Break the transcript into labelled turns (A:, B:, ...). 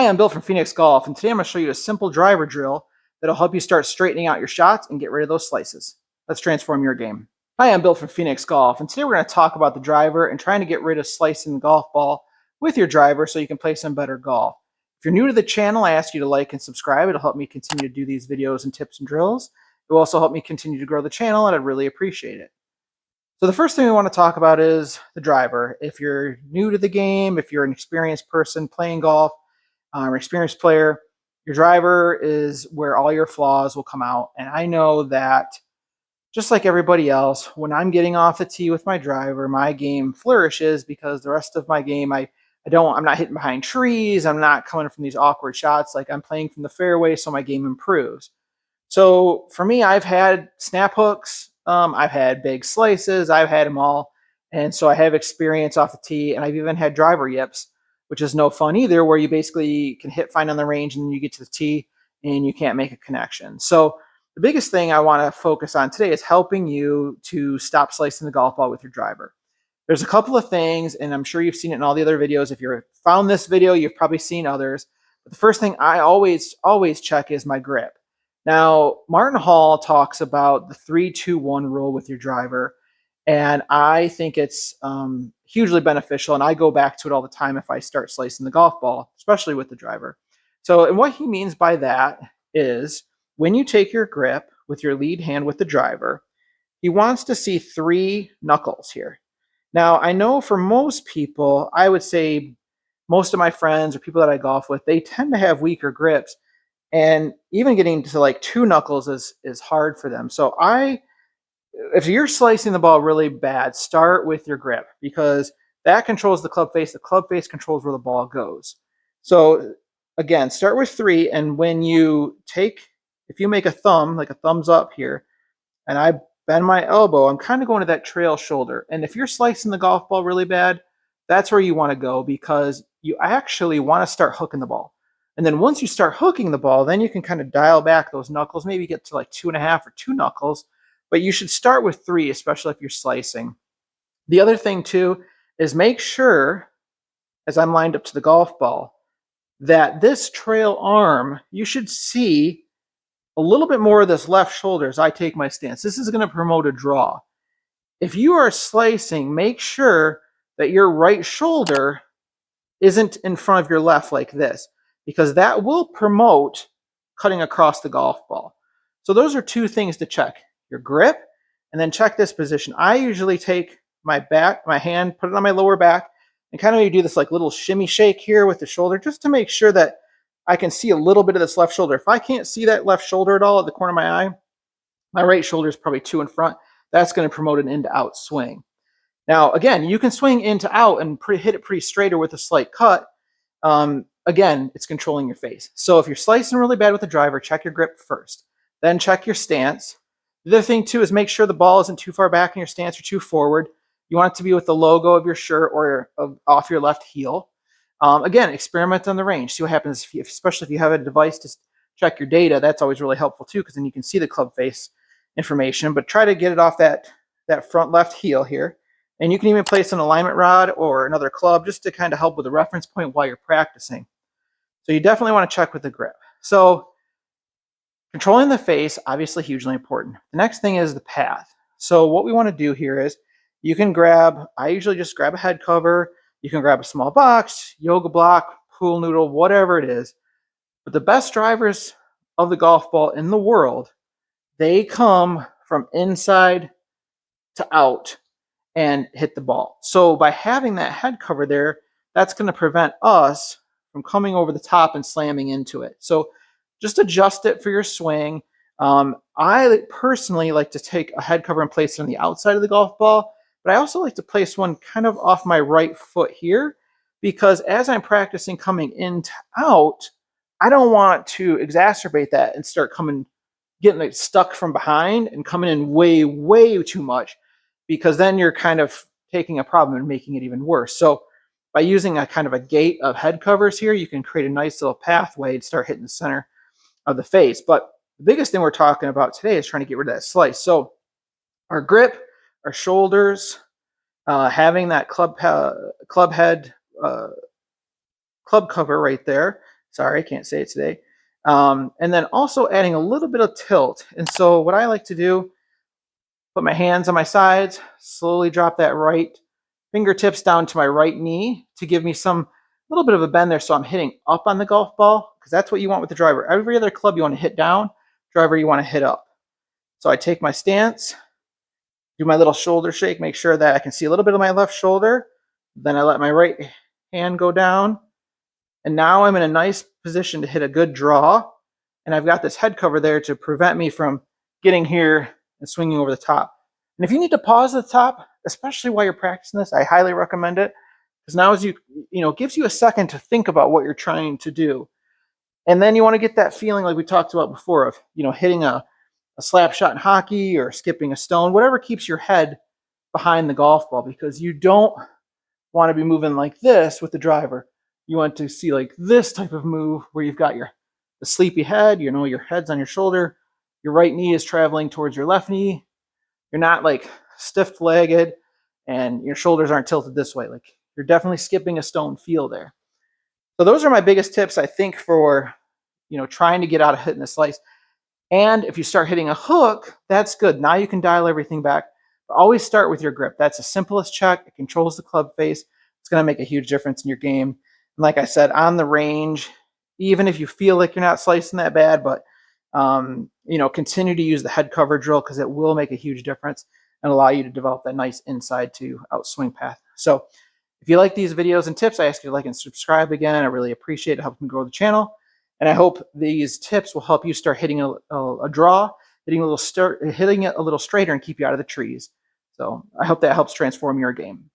A: Hi, I'm Bill from Phoenix Golf, and today I'm going to show you a simple driver drill that'll help you start straightening out your shots and get rid of those slices. Let's transform your game. Hi, I'm Bill from Phoenix Golf, and today we're going to talk about the driver and trying to get rid of slicing the golf ball with your driver so you can play some better golf. If you're new to the channel, I ask you to like and subscribe. It'll help me continue to do these videos and tips and drills. It will also help me continue to grow the channel, and I'd really appreciate it. So the first thing we want to talk about is the driver. If you're new to the game, if you're an experienced person playing golf, or experienced player, your driver is where all your flaws will come out. And I know that just like everybody else, when I'm getting off the tee with my driver, my game flourishes because the rest of my game, I'm not hitting behind trees. I'm not coming from these awkward shots. Like I'm playing from the fairway, so my game improves. So for me, I've had snap hooks. I've had big slices. I've had them all. And so I have experience off the tee, and I've even had driver yips, which is no fun either, where you basically can hit fine on the range and then you get to the tee and you can't make a connection. So the biggest thing I want to focus on today is helping you to stop slicing the golf ball with your driver. There's a couple of things, and I'm sure you've seen it in all the other videos. If you've found this video, you've probably seen others. But the first thing I always check is my grip. Now, Martin Hall talks about the 3-2-1 rule with your driver, and I think it's hugely beneficial, and I go back to it all the time if I start slicing the golf ball, especially with the driver. So, and what he means by that is when you take your grip with your lead hand with the driver, he wants to see 3 knuckles here. Now, I know for most people, I would say most of my friends or people that I golf with, they tend to have weaker grips, and even getting to like 2 knuckles is hard for them. So if you're slicing the ball really bad, start with your grip because that controls the club face. The club face controls where the ball goes. So again, start with 3, and when you if you make a thumb, like a thumbs up here, and I bend my elbow, I'm kind of going to that trail shoulder. And if you're slicing the golf ball really bad, that's where you want to go because you actually want to start hooking the ball. And then once you start hooking the ball, then you can kind of dial back those knuckles, maybe get to like 2.5 or 2 knuckles, but you should start with 3, especially if you're slicing. The other thing too is make sure, as I'm lined up to the golf ball, that this trail arm, you should see a little bit more of this left shoulder as I take my stance. This is going to promote a draw. If you are slicing, make sure that your right shoulder isn't in front of your left like this, because that will promote cutting across the golf ball. So those are 2 things to check: your grip, and then check this position. I usually take my hand, put it on my lower back, and kind of do this like little shimmy shake here with the shoulder just to make sure that I can see a little bit of this left shoulder. If I can't see that left shoulder at all at the corner of my eye, my right shoulder is probably too in front. That's going to promote an in to out swing. Now, again, you can swing in to out and hit it pretty straighter with a slight cut. Again, it's controlling your face. So if you're slicing really bad with the driver, check your grip first. Then check your stance. The other thing, too, is make sure the ball isn't too far back in your stance or too forward. You want it to be with the logo of your shirt or off your left heel. Again, experiment on the range. See what happens, especially if you have a device to check your data. That's always really helpful, too, because then you can see the club face information. But try to get it off that front left heel here. And you can even place an alignment rod or another club just to kind of help with a reference point while you're practicing. So you definitely want to check with the grip. So controlling the face, obviously hugely important. The next thing is the path. So what we want to do here is you can I usually just grab a head cover. You can grab a small box, yoga block, pool noodle, whatever it is. But the best drivers of the golf ball in the world, they come from inside to out and hit the ball. So by having that head cover there, that's going to prevent us from coming over the top and slamming into it. So just adjust it for your swing. I personally like to take a head cover and place it on the outside of the golf ball, but I also like to place one kind of off my right foot here because as I'm practicing coming in to out, I don't want to exacerbate that and start getting it stuck from behind and coming in way, way too much, because then you're kind of taking a problem and making it even worse. So by using a kind of a gate of head covers here, you can create a nice little pathway to start hitting the center of the face. But the biggest thing we're talking about today is trying to get rid of that slice. So our grip, our shoulders, having that club cover right there, Sorry, I can't say it today. And then also adding a little bit of tilt. And so what I like to do, put my hands on my sides, slowly drop that right fingertips down to my right knee to give me some little bit of a bend there, so I'm hitting up on the golf ball, because that's what you want with the driver. Every other club you want to hit down, driver you want to hit up. So I take my stance, do my little shoulder shake, make sure that I can see a little bit of my left shoulder. Then I let my right hand go down. And now I'm in a nice position to hit a good draw. And I've got this head cover there to prevent me from getting here and swinging over the top. And if you need to pause at the top, especially while you're practicing this, I highly recommend it, because now as it gives you a second to think about what you're trying to do. And then you want to get that feeling like we talked about before of, hitting a slap shot in hockey or skipping a stone, whatever keeps your head behind the golf ball, because you don't want to be moving like this with the driver. You want to see like this type of move where you've got the sleepy head, your head's on your shoulder, your right knee is traveling towards your left knee. You're not like stiff-legged and your shoulders aren't tilted this way. Like you're definitely skipping a stone feel there. So those are my biggest tips, I think, for trying to get out of hitting the slice. And if you start hitting a hook, that's good. Now you can dial everything back. But always start with your grip. That's the simplest check. It controls the club face. It's going to make a huge difference in your game. And like I said, on the range, even if you feel like you're not slicing that bad, but continue to use the head cover drill, because it will make a huge difference and allow you to develop that nice inside to outswing path. So if you like these videos and tips, I ask you to like and subscribe again. I really appreciate it. Helping me grow the channel. And I hope these tips will help you start hitting a draw, hitting it a little straighter, and keep you out of the trees. So I hope that helps transform your game.